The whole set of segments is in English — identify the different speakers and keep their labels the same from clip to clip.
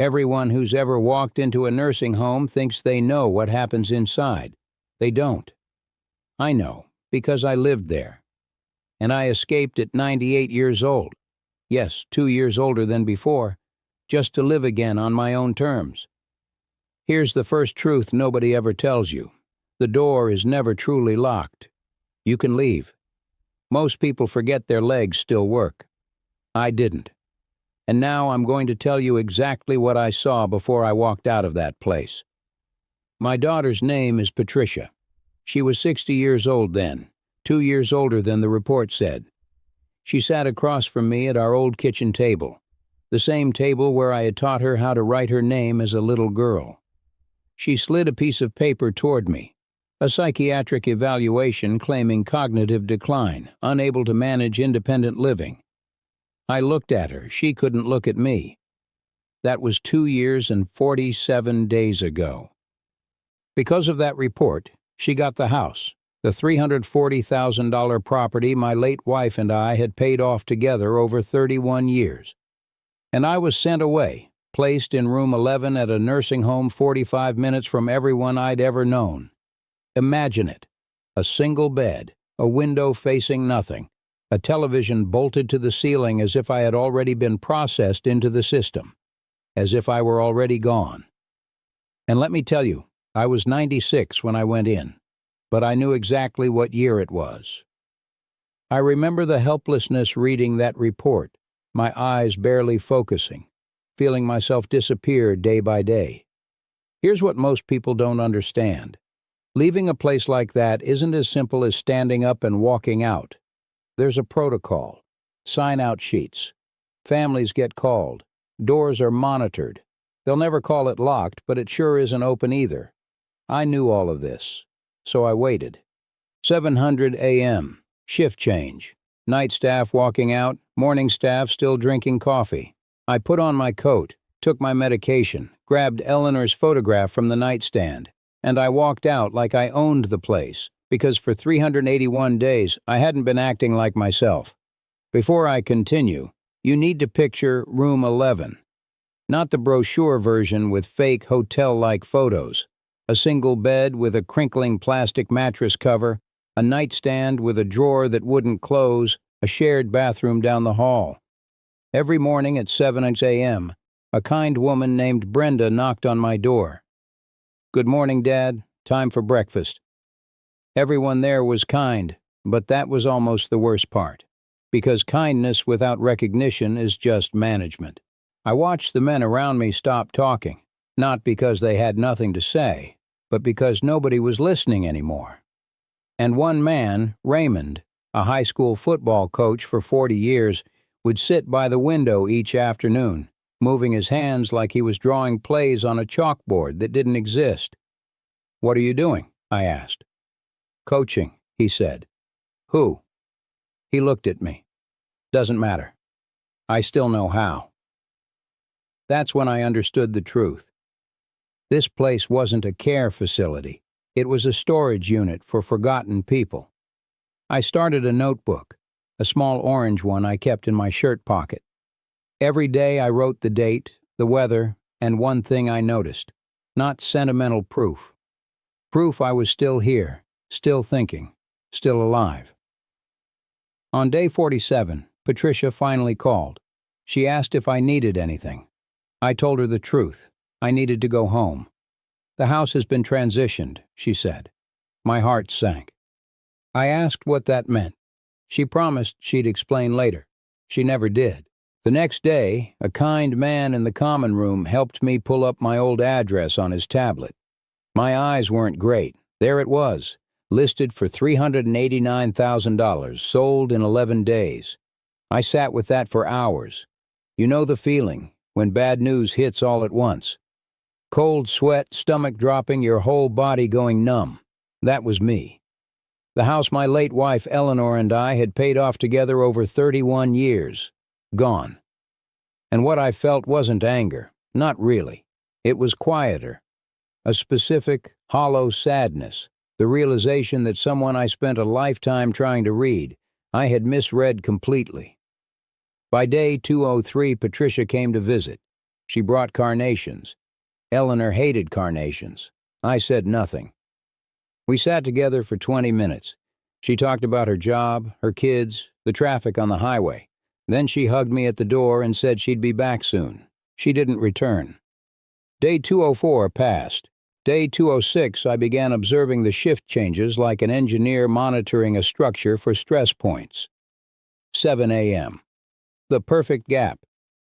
Speaker 1: Everyone who's ever walked into a nursing home thinks they know what happens inside. They don't. I know, because I lived there. And I escaped at 98 years old. Yes, 2 years older than before, just to live again on my own terms. Here's the first truth nobody ever tells you. The door is never truly locked. You can leave. Most people forget their legs still work. I didn't. And now I'm going to tell you exactly what I saw before I walked out of that place. My daughter's name is Patricia. She was 60 years old then, 2 years older than the report said. She sat across from me at our old kitchen table, the same table where I had taught her how to write her name as a little girl. She slid a piece of paper toward me, a psychiatric evaluation claiming cognitive decline, unable to manage independent living. I looked at her. She couldn't look at me. That was 2 years and 47 days ago. Because of that report, she got the house, the $340,000 property my late wife and I had paid off together over 31 years. And I was sent away, placed in room 11 at a nursing home 45 minutes from everyone I'd ever known. Imagine it. A single bed, a window facing nothing, a television bolted to the ceiling as if I had already been processed into the system, as if I were already gone. And let me tell you, I was 96 when I went in, but I knew exactly what year it was. I remember the helplessness reading that report, my eyes barely focusing, feeling myself disappear day by day. Here's what most people don't understand. Leaving a place like that isn't as simple as standing up and walking out. There's a protocol, sign-out sheets. Families get called. Doors are monitored. They'll never call it locked, but it sure isn't open either. I knew all of this, so I waited. 7:00 a.m., shift change. Night staff walking out, morning staff still drinking coffee. I put on my coat, took my medication, grabbed Eleanor's photograph from the nightstand, and I walked out like I owned the place, because for 381 days I hadn't been acting like myself. Before I continue, you need to picture room 11. Not the brochure version with fake hotel-like photos. A single bed with a crinkling plastic mattress cover, a nightstand with a drawer that wouldn't close, a shared bathroom down the hall. Every morning at 7 a.m., a kind woman named Brenda knocked on my door. "Good morning, Dad. Time for breakfast." Everyone there was kind, but that was almost the worst part, because kindness without recognition is just management. I watched the men around me stop talking, not because they had nothing to say, but because nobody was listening anymore. And one man, Raymond, a high school football coach for 40 years, would sit by the window each afternoon, moving his hands like he was drawing plays on a chalkboard that didn't exist. "What are you doing?" I asked. "Coaching," he said. "Who?" He looked at me. "Doesn't matter. I still know how." That's when I understood the truth. This place wasn't a care facility. It was a storage unit for forgotten people. I started a notebook, a small orange one I kept in my shirt pocket. Every day I wrote the date, the weather, and one thing I noticed. Not sentimental proof. Proof I was still here, still thinking, still alive. On day 47, Patricia finally called. She asked if I needed anything. I told her the truth. I needed to go home. "The house has been transitioned," she said. My heart sank. I asked what that meant. She promised she'd explain later. She never did. The next day, a kind man in the common room helped me pull up my old address on his tablet. My eyes weren't great. There it was, listed for $389,000, sold in 11 days. I sat with that for hours. You know the feeling, when bad news hits all at once. Cold sweat, stomach dropping, your whole body going numb. That was me. The house my late wife Eleanor and I had paid off together over 31 years. Gone. And what I felt wasn't anger. Not really. It was quieter. A specific, hollow sadness. The realization that someone I spent a lifetime trying to read, I had misread completely. By day 203, Patricia came to visit. She brought carnations. Eleanor hated carnations. I said nothing. We sat together for 20 minutes. She talked about her job, her kids, the traffic on the highway. Then she hugged me at the door and said she'd be back soon. She didn't return. Day 204 passed. Day 206, I began observing the shift changes like an engineer monitoring a structure for stress points. 7 a.m. The perfect gap.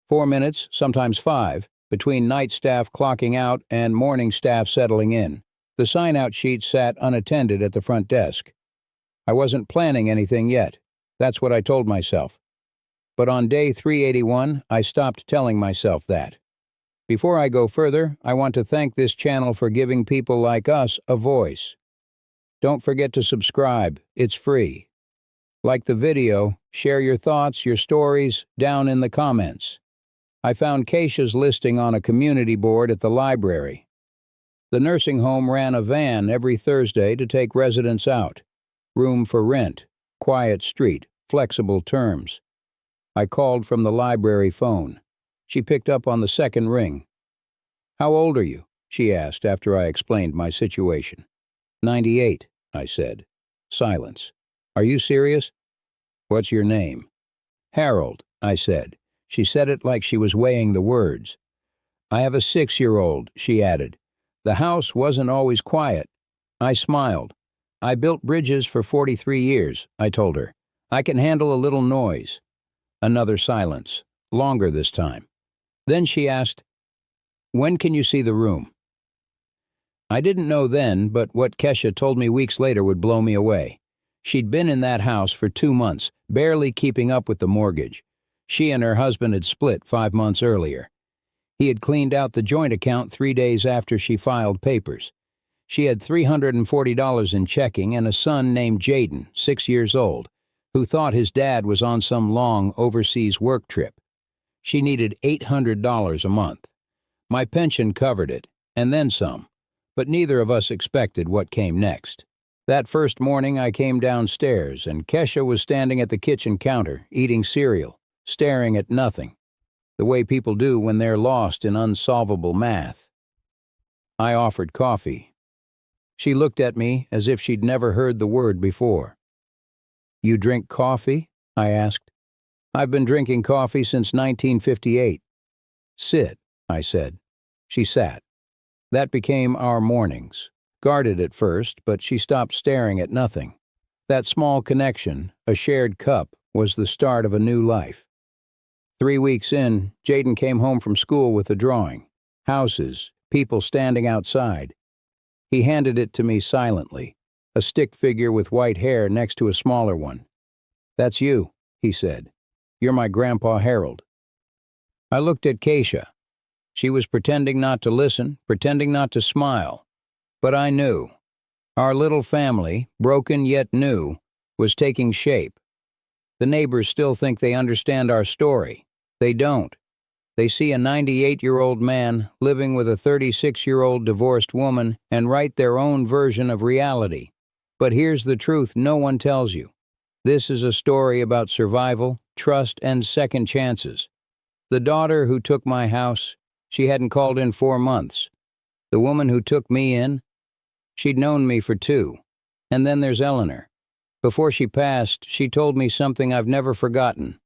Speaker 1: 4 minutes, sometimes 5, between night staff clocking out and morning staff settling in. The sign-out sheet sat unattended at the front desk. I wasn't planning anything yet. That's what I told myself. But on day 381, I stopped telling myself that. Before I go further, I want to thank this channel for giving people like us a voice. Don't forget to subscribe. It's free. Like the video, share your thoughts, your stories, down in the comments. I found Keisha's listing on a community board at the library. The nursing home ran a van every Thursday to take residents out. Room for rent, quiet street, flexible terms. I called from the library phone. She picked up on the second ring. "How old are you?" she asked after I explained my situation. 98, I said. Silence. "Are you serious?" "What's your name?" "Harold," I said. She said it like she was weighing the words. "I have a 6-year-old, she added. The house wasn't always quiet. I smiled. "I built bridges for 43 years, I told her. "I can handle a little noise." Another silence, longer this time. Then she asked, "When can you see the room?" I didn't know then, but what Kesha told me weeks later would blow me away. She'd been in that house for 2 months, barely keeping up with the mortgage. She and her husband had split 5 months earlier. He had cleaned out the joint account 3 days after she filed papers. She had $340 in checking and a son named Jaden, 6 years old, who thought his dad was on some long overseas work trip. She needed $800 a month. My pension covered it, and then some, but neither of us expected what came next. That first morning I came downstairs, and Kesha was standing at the kitchen counter, eating cereal, staring at nothing, the way people do when they're lost in unsolvable math. I offered coffee. She looked at me as if she'd never heard the word before. "You drink coffee?" I asked. "I've been drinking coffee since 1958. "Sit," I said. She sat. That became our mornings. Guarded at first, but she stopped staring at nothing. That small connection, a shared cup, was the start of a new life. 3 weeks in, Jaden came home from school with a drawing. Houses, people standing outside. He handed it to me silently, a stick figure with white hair next to a smaller one. "That's you," he said. "You're my Grandpa Harold." I looked at Keisha. She was pretending not to listen, pretending not to smile. But I knew. Our little family, broken yet new, was taking shape. The neighbors still think they understand our story. They don't. They see a 98-year-old man living with a 36-year-old divorced woman and write their own version of reality. But here's the truth no one tells you. This is a story about survival, trust, and second chances. The daughter who took my house, she hadn't called in 4 months. The woman who took me in, she'd known me for 2. And then there's Eleanor. Before she passed, she told me something I've never forgotten.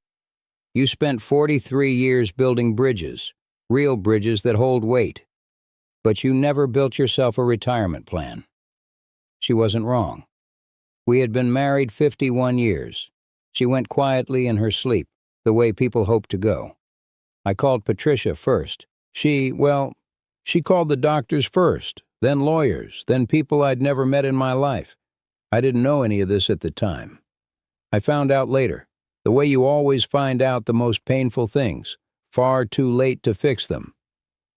Speaker 1: "You spent 43 years building bridges, real bridges that hold weight. But you never built yourself a retirement plan." She wasn't wrong. We had been married 51 years. She went quietly in her sleep, the way people hope to go. I called Patricia first. She called the doctors first, then lawyers, then people I'd never met in my life. I didn't know any of this at the time. I found out later, the way you always find out the most painful things, far too late to fix them.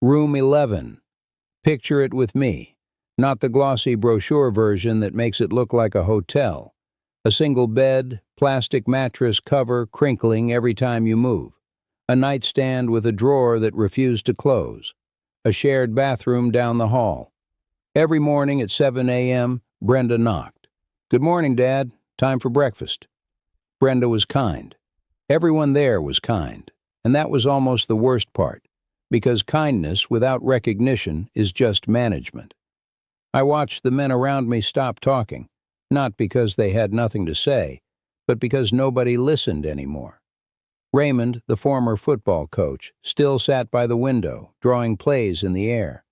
Speaker 1: Room 11. Picture it with me. Not the glossy brochure version that makes it look like a hotel. A single bed, plastic mattress cover crinkling every time you move. A nightstand with a drawer that refused to close. A shared bathroom down the hall. Every morning at 7 a.m., Brenda knocked. "Good morning, Dad. Time for breakfast." Brenda was kind. Everyone there was kind. And that was almost the worst part. because kindness without recognition is just management. I watched the men around me stop talking, not because they had nothing to say, but because nobody listened anymore. Raymond, the former football coach, still sat by the window, drawing plays in the air.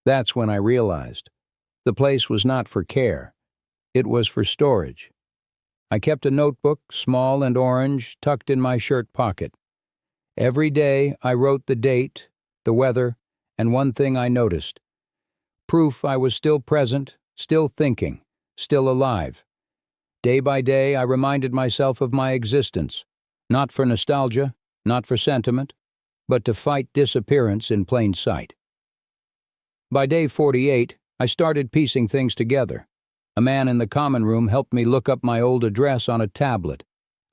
Speaker 1: That's when I realized the place was not for care. It was for storage. I kept a notebook, small and orange, tucked in my shirt pocket. Every day I wrote the date, the weather, and one thing I noticed. Proof I was still present, still thinking, still alive. Day by day I reminded myself of my existence, not for nostalgia, not for sentiment, but to fight disappearance in plain sight. By day 48, I started piecing things together. A man in the common room helped me look up my old address on a tablet.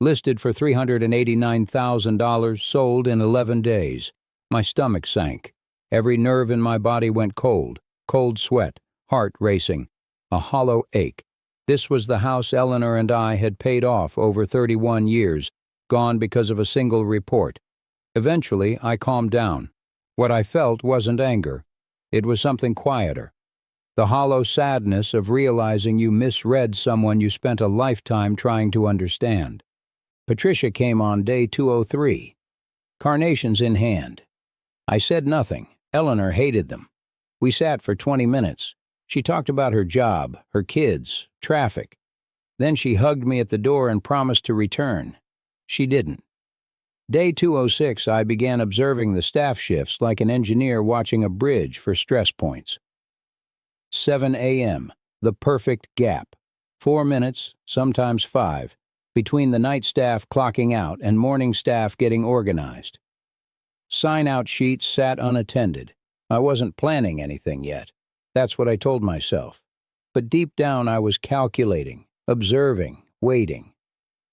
Speaker 1: Listed for $389,000, sold in 11 days. My stomach sank. Every nerve in my body went cold. Cold sweat, heart racing, a hollow ache. This was the house Eleanor and I had paid off over 31 years, gone because of a single report. Eventually, I calmed down. What I felt wasn't anger. It was something quieter. The hollow sadness of realizing you misread someone you spent a lifetime trying to understand. Patricia came on day 203. Carnations in hand. I said nothing. Eleanor hated them. We sat for 20 minutes. She talked about her job, her kids, traffic. Then she hugged me at the door and promised to return. She didn't. Day 206, I began observing the staff shifts like an engineer watching a bridge for stress points. 7 a.m., the perfect gap. 4 minutes, sometimes 5, between the night staff clocking out and morning staff getting organized. Sign-out sheets sat unattended. I wasn't planning anything yet. That's what I told myself. But deep down I was calculating, observing, waiting.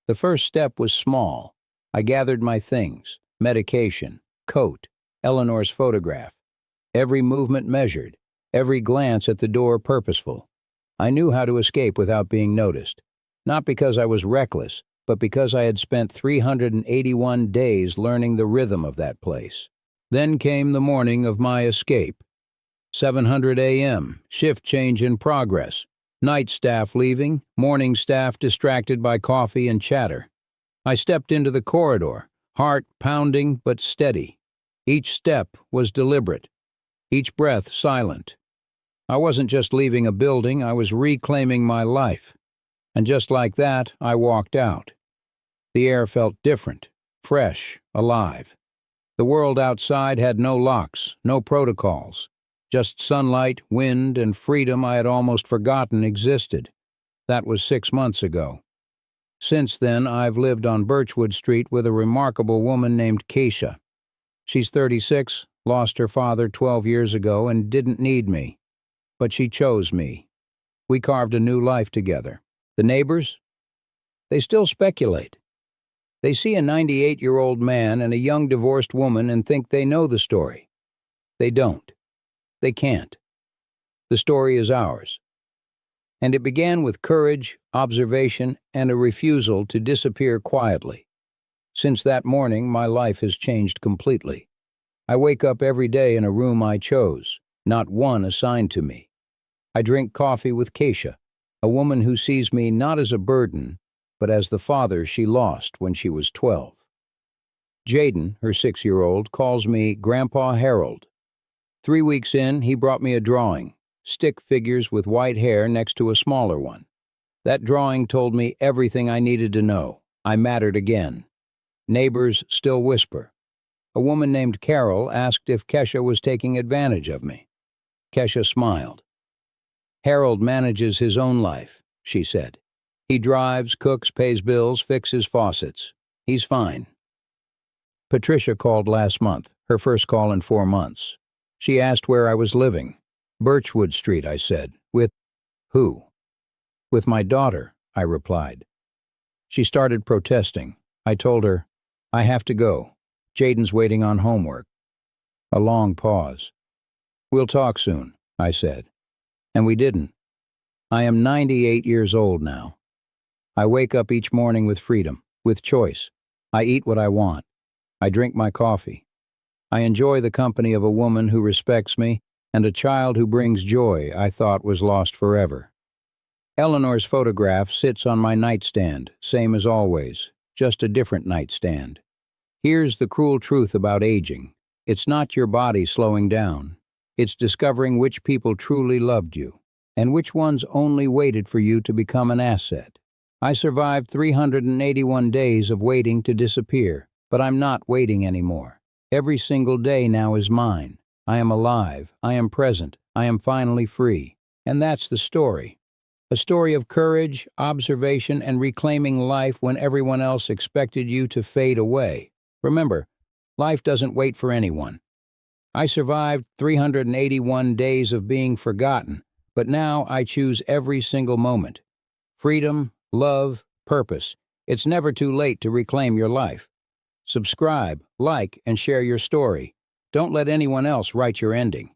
Speaker 1: The first step was small. I gathered my things, medication, coat, Eleanor's photograph. Every movement measured, every glance at the door purposeful. I knew how to escape without being noticed. Not because I was reckless, but because I had spent 381 days learning the rhythm of that place. Then came the morning of my escape. 7:00 a.m., shift change in progress. Night staff leaving, morning staff distracted by coffee and chatter. I stepped into the corridor, heart pounding but steady. Each step was deliberate, each breath silent. I wasn't just leaving a building, I was reclaiming my life. And just like that, I walked out. The air felt different, fresh, alive. The world outside had no locks, no protocols. Just sunlight, wind, and freedom I had almost forgotten existed. That was 6 months ago. Since then, I've lived on Birchwood Street with a remarkable woman named Keisha. She's 36, lost her father 12 years ago, and didn't need me. But she chose me. We carved a new life together. The neighbors? They still speculate. They see a 98-year-old man and a young divorced woman and think they know the story. They don't. They can't. The story is ours. And it began with courage, observation, and a refusal to disappear quietly. Since that morning, my life has changed completely. I wake up every day in a room I chose, not one assigned to me. I drink coffee with Keisha, a woman who sees me not as a burden, but as the father she lost when she was 12. Jaden, her 6-year-old, calls me Grandpa Harold. 3 weeks in, he brought me a drawing, stick figures with white hair next to a smaller one. That drawing told me everything I needed to know. I mattered again. Neighbors still whisper. A woman named Carol asked if Kesha was taking advantage of me. Kesha smiled. Harold manages his own life, she said. He drives, cooks, pays bills, fixes faucets. He's fine. Patricia called last month, her first call in 4 months. She asked where I was living. Birchwood Street, I said. With who? With my daughter, I replied. She started protesting. I told her, I have to go. Jaden's waiting on homework. A long pause. We'll talk soon, I said. And we didn't. I am 98 years old now. I wake up each morning with freedom, with choice. I eat what I want. I drink my coffee. I enjoy the company of a woman who respects me and a child who brings joy I thought was lost forever. Eleanor's photograph sits on my nightstand, same as always, just a different nightstand. Here's the cruel truth about aging. It's not your body slowing down. It's discovering which people truly loved you, and which ones only waited for you to become an asset. I survived 381 days of waiting to disappear, but I'm not waiting anymore. Every single day now is mine. I am alive, I am present, I am finally free. And that's the story. A story of courage, observation, and reclaiming life when everyone else expected you to fade away. Remember, life doesn't wait for anyone. I survived 381 days of being forgotten, but now I choose every single moment. Freedom, love, purpose. It's never too late to reclaim your life. Subscribe, like, and share your story. Don't let anyone else write your ending.